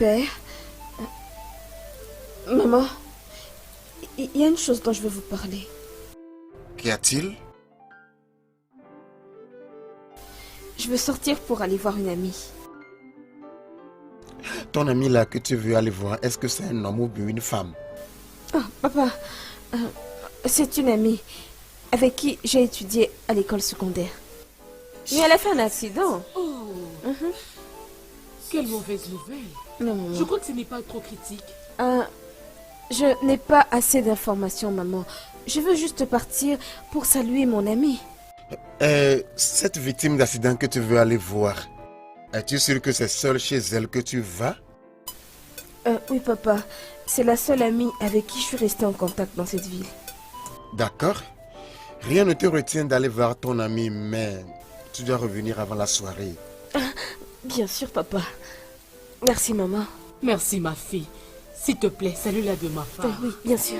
Père, maman, il y a une chose dont je veux vous parler. Qu'y a-t-il? Je veux sortir pour aller voir une amie. Ton ami là que tu veux aller voir, est-ce que c'est un homme ou bien une femme? Oh, papa, c'est une amie avec qui j'ai étudié à l'école secondaire. Mais elle a fait un accident. Oh, quelle mauvaise nouvelle. Non, maman. Je crois que ce n'est pas trop critique. Je n'ai pas assez d'informations, maman. Je veux juste partir pour saluer mon amie. Cette victime d'accident que tu veux aller voir, es-tu sûr que c'est seule chez elle que tu vas? Oui, papa. C'est la seule amie avec qui je suis restée en contact dans cette ville. D'accord. Rien ne te retient d'aller voir ton ami, mais tu dois revenir avant la soirée. Bien sûr, papa. Merci, maman. Merci, ma fille. S'il te plaît, salue-la de ma part. Oui, bien sûr.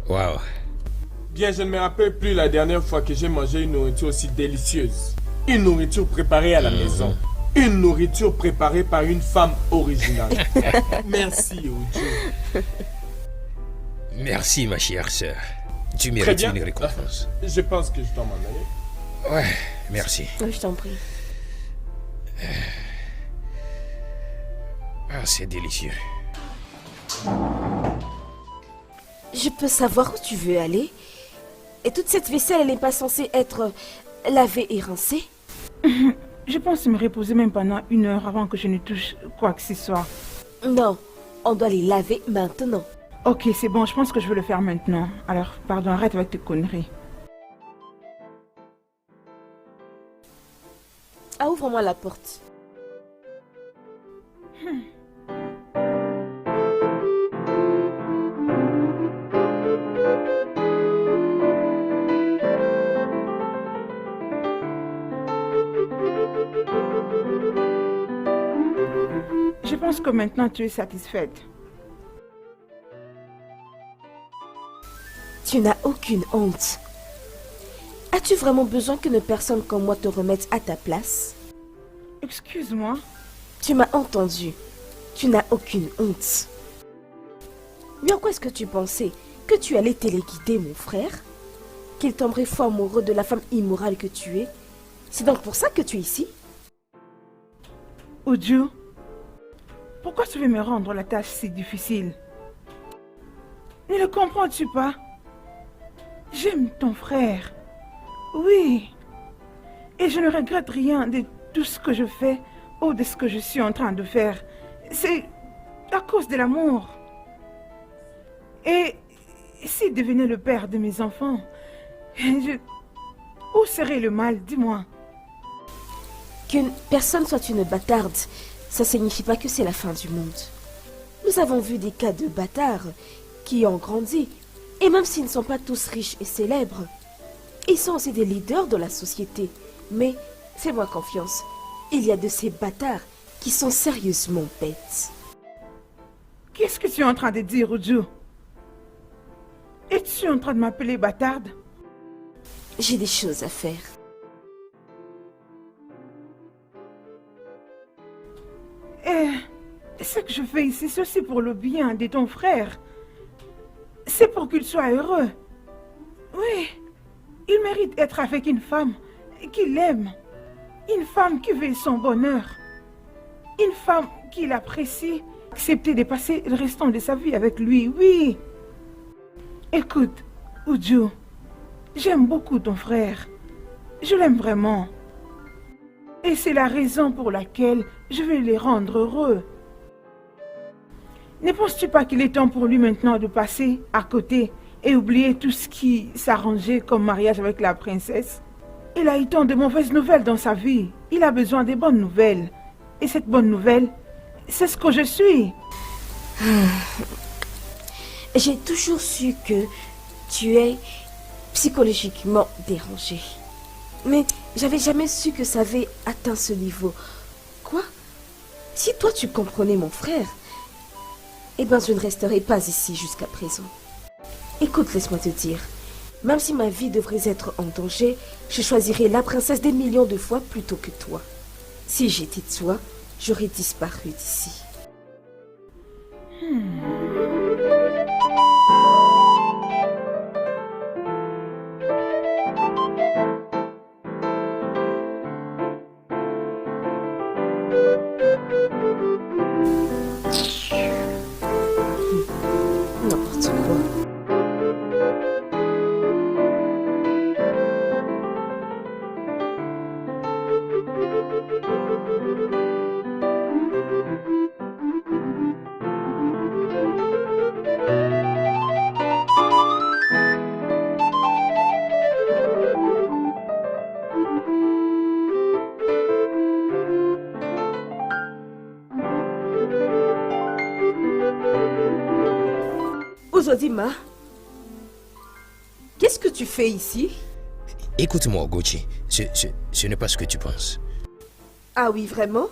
Waouh. Bien, je ne me rappelle plus la dernière fois que j'ai mangé une nourriture aussi délicieuse. Une nourriture préparée à la maison. Une nourriture préparée par une femme originale. Merci, oh Dieu. Merci, ma chère sœur. Tu Très mérites bien. une récompense. Je pense que je dois m'en aller. Ouais, merci. Je t'en prie. Ah, c'est délicieux. Je peux savoir où tu veux aller? Et toute cette vaisselle, elle n'est pas censée être lavée et rincée? Je pense me reposer même pendant 1 heure avant que je ne touche quoi que ce soit. Non, on doit les laver maintenant. Ok, c'est bon, je pense que je vais le faire maintenant. Alors, pardon, arrête avec tes conneries. Ah, ouvre-moi la porte. Je pense que maintenant tu es satisfaite. Tu n'as aucune honte. As-tu vraiment besoin qu'une personne comme moi te remette à ta place? Excuse-moi, Tu m'as entendu. Tu n'as aucune honte. Mais en quoi est-ce que tu pensais que tu allais téléguider mon frère? Qu'il tomberait fou amoureux de la femme immorale que tu es? C'est donc pour ça que tu es ici? Uju, pourquoi tu veux me rendre la tâche si difficile? Ne le comprends-tu pas? J'aime ton frère. Oui. Et je ne regrette rien de tout ce que je fais ou de ce que je suis en train de faire. C'est à cause de l'amour. Et s'il devenait le père de mes enfants, où serait le mal, dis-moi? Qu'une personne soit une bâtarde, ça signifie pas que c'est la fin du monde. Nous avons vu des cas de bâtards qui ont grandi, et même s'ils ne sont pas tous riches et célèbres, ils sont aussi des leaders de la société. Mais fais-moi confiance, il y a de ces bâtards qui sont sérieusement bêtes. Qu'est-ce que tu es en train de dire, Uju? Es-tu en train de m'appeler bâtarde? J'ai des choses à faire. Ce que je fais ici, c'est aussi pour le bien de ton frère. C'est pour qu'il soit heureux. Oui, il mérite d'être avec une femme qu'il aime. Une femme qui veut son bonheur. Une femme qu'il apprécie. Accepter de passer le restant de sa vie avec lui, oui. Écoute, Uju, j'aime beaucoup ton frère. Je l'aime vraiment. Et c'est la raison pour laquelle je vais les rendre heureux. Ne penses-tu pas qu'il est temps pour lui maintenant de passer à côté et oublier tout ce qui s'arrangeait comme mariage avec la princesse? Il a eu tant de mauvaises nouvelles dans sa vie. Il a besoin des bonnes nouvelles. Et cette bonne nouvelle, c'est ce que je suis. J'ai toujours su que tu es psychologiquement dérangé. Mais j'avais jamais su que ça avait atteint ce niveau. Quoi? Si toi tu comprenais mon frère, eh bien je ne resterai pas ici jusqu'à présent. Écoute, laisse-moi te dire, même si ma vie devrait être en danger, je choisirais la princesse des millions de fois plutôt que toi. Si j'étais toi, j'aurais disparu d'ici. N'importe quoi. Uzodima, qu'est-ce que tu fais ici? Écoute-moi, Ogochi. Ce n'est pas ce que tu penses. Ah oui, vraiment?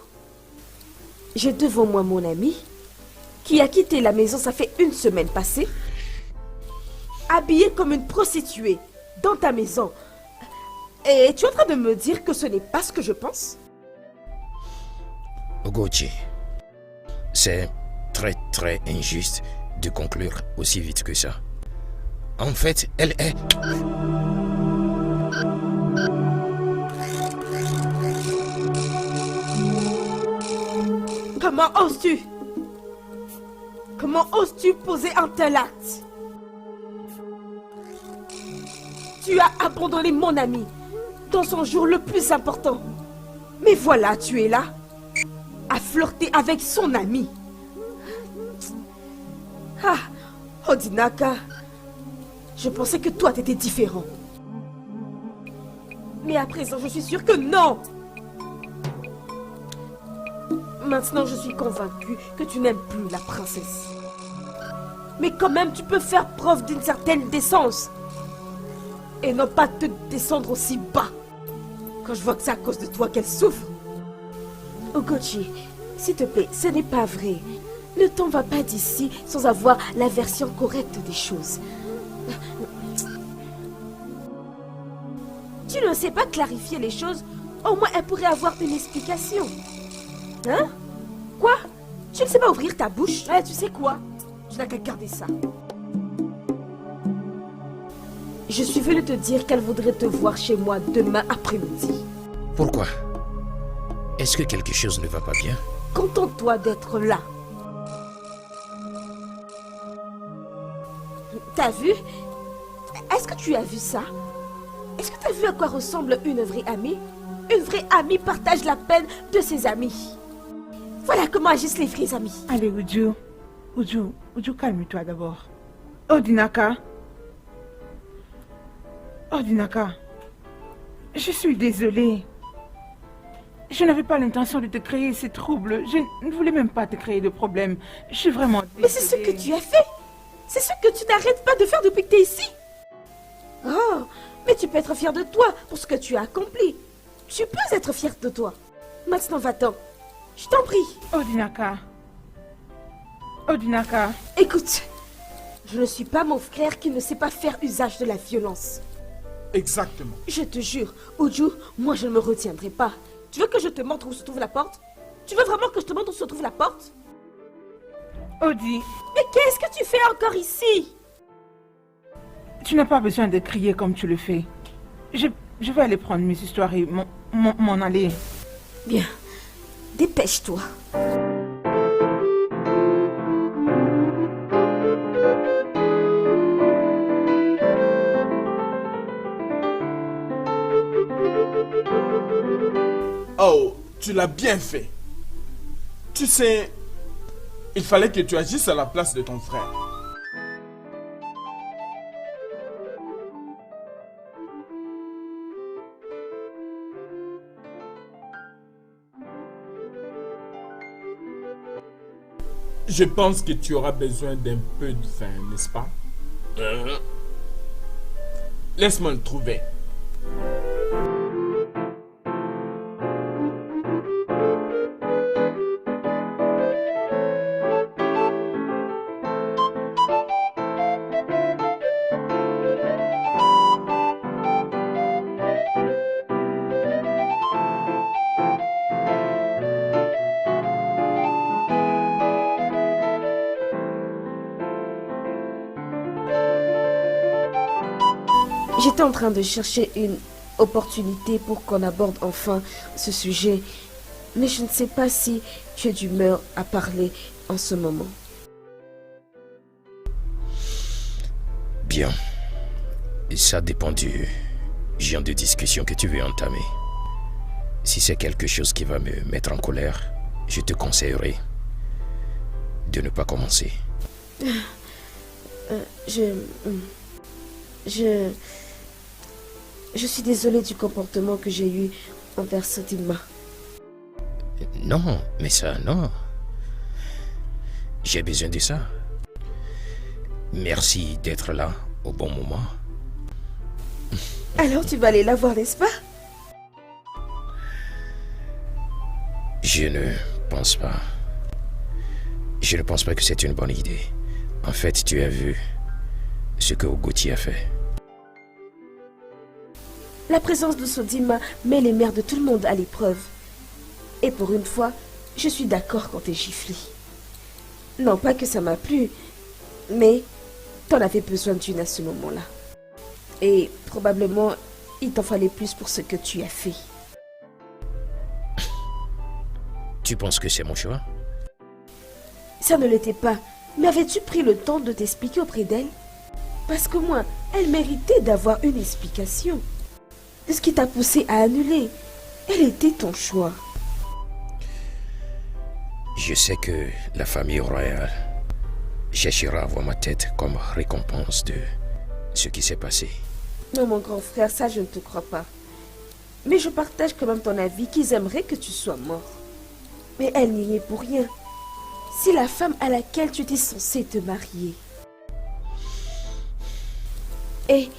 J'ai devant moi mon ami qui a quitté la maison, ça fait une semaine passée, habillé comme une prostituée dans ta maison. Et tu es en train de me dire que ce n'est pas ce que je pense? Ogochi, c'est très injuste de conclure aussi vite que ça. En fait, elle est... Comment oses-tu? Comment oses-tu poser un tel acte? Tu as abandonné mon ami dans son jour le plus important. Mais voilà, tu es là, à flirter avec son ami. Ah, Odinaka, je pensais que toi t'étais différent. Mais à présent, je suis sûre que non. Maintenant, je suis convaincue que tu n'aimes plus la princesse. Mais quand même, tu peux faire preuve d'une certaine décence. Et non pas te descendre aussi bas. Quand je vois que c'est à cause de toi qu'elle souffre. Ogochi, s'il te plaît, ce n'est pas vrai. Ne t'en va pas d'ici sans avoir la version correcte des choses. Tu ne sais pas clarifier les choses, au moins elle pourrait avoir une explication. Hein? Quoi? Tu ne sais pas ouvrir ta bouche? Ouais, tu sais quoi? Tu n'as qu'à garder ça. Je suis venue te dire qu'elle voudrait te voir chez moi demain après-midi. Pourquoi? Est-ce que quelque chose ne va pas bien? Contente-toi d'être là. T'as vu? Est-ce que tu as vu ça? Est-ce que t'as vu à quoi ressemble une vraie amie? Une vraie amie partage la peine de ses amis. Voilà comment agissent les vrais amis. Allez, Uju. Uju, calme-toi d'abord. Odinaka. Odinaka. Je suis désolée. Je n'avais pas l'intention de te créer ces troubles. Je ne voulais même pas te créer de problème. Je suis vraiment désolée. Mais c'est ce que tu as fait. C'est ce que tu n'arrêtes pas de faire depuis que tu es ici. Oh, mais tu peux être fier de toi pour ce que tu as accompli. Tu peux être fier de toi. Maintenant, va-t'en. Je t'en prie. Odinaka. Odinaka. Écoute, je ne suis pas mon frère qui ne sait pas faire usage de la violence. Exactement. Je te jure, Uju, moi je ne me retiendrai pas. Tu veux que je te montre où se trouve la porte? Tu veux vraiment que je te montre où se trouve la porte? Odi, Mais qu'est-ce que tu fais encore ici? tu n'as pas besoin de crier comme tu le fais. Je vais aller prendre mes histoires et m'en aller. Bien, dépêche-toi. Oh, tu l'as bien fait. Tu sais, il fallait que tu agisses à la place de ton frère. Je pense que tu auras besoin d'un peu de vin, n'est-ce pas? Laisse-moi le trouver. J'étais en train de chercher une opportunité pour qu'on aborde enfin ce sujet, mais je ne sais pas si tu es d'humeur à parler en ce moment. Bien. Ça dépend du genre de discussion que tu veux entamer. Si c'est quelque chose qui va me mettre en colère, je te conseillerais de ne pas commencer. Je suis désolée du comportement que j'ai eu envers Sodima. Non, mais ça, non. J'ai besoin de ça. Merci d'être là au bon moment. Alors tu vas aller la voir, n'est-ce pas? Je ne pense pas. Je ne pense pas que c'est une bonne idée. En fait, tu as vu ce que Ogoti a fait. La présence de Sodima met les mères de tout le monde à l'épreuve. Et pour une fois, je suis d'accord quand t'es giflé. Non pas que ça m'a plu, mais t'en avais besoin d'une à ce moment-là. Et probablement, il t'en fallait plus pour ce que tu as fait. Tu penses que c'est mon choix? Ça ne l'était pas, mais avais-tu pris le temps de t'expliquer auprès d'elle? Parce que moi, elle méritait d'avoir une explication. De ce qui t'a poussé à annuler. Elle était ton choix. Je sais que la famille royale cherchera à voir ma tête comme récompense de ce qui s'est passé. Non, mon grand frère, ça je ne te crois pas. Mais je partage quand même ton avis qu'ils aimeraient que tu sois mort. Mais elle n'y est pour rien. C'est la femme à laquelle tu étais censé te marier. Et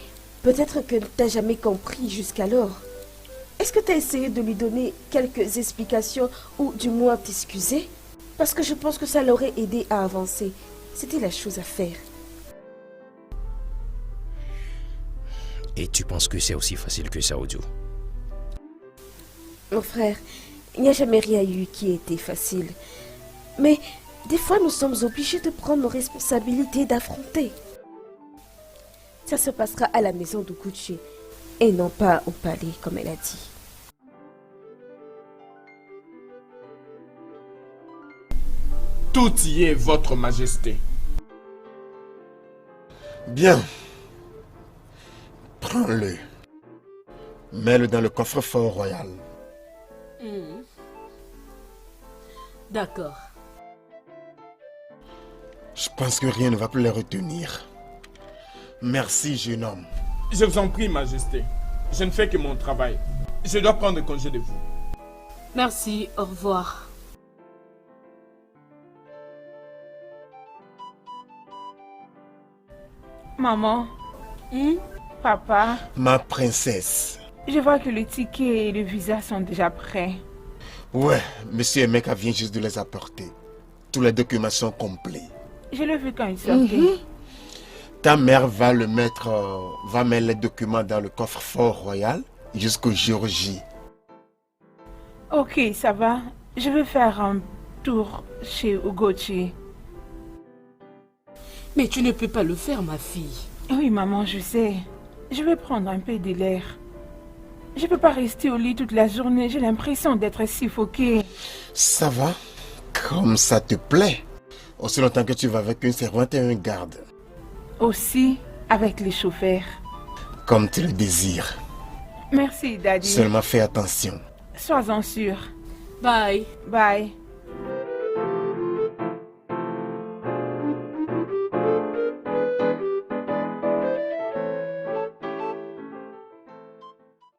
peut-être que tu n'as jamais compris jusqu'alors. Est-ce que tu as essayé de lui donner quelques explications ou du moins t'excuser? Parce que je pense que ça l'aurait aidé à avancer. C'était la chose à faire. Et tu penses que c'est aussi facile que ça, Ojo? Mon frère, il n'y a jamais rien eu qui ait été facile. Mais des fois, nous sommes obligés de prendre nos responsabilités et d'affronter. Ça se passera à la maison de Gucci et non pas au palais, comme elle a dit. Tout y est, votre majesté. Bien. Prends-le. Mets-le dans le coffre-fort royal. D'accord. Je pense que rien ne va plus les retenir. Merci, jeune homme. Je vous en prie, majesté. Je ne fais que mon travail. Je dois prendre congé de vous. Merci, au revoir. Maman, papa, Ma princesse. je vois que le ticket et le visa sont déjà prêts. Ouais, monsieur Emeka vient juste de les apporter. Tous les documents sont complets. Je l'ai vu quand il sortait. Ta mère va mettre les documents dans le coffre-fort royal jusqu'au jour J. Ok, ça va. Je vais faire un tour chez Ugochi. Mais tu ne peux pas le faire, ma fille. Oui, maman, je sais. Je vais prendre un peu de l'air. Je peux pas rester au lit toute la journée. J'ai l'impression d'être suffoquée. Ça va? Comme ça te plaît. Aussi longtemps que tu vas avec une servante et un garde. Aussi avec les chauffeurs. Comme tu le désires. Merci, Daddy. Seulement fais attention. Sois-en sûr. Bye. Bye.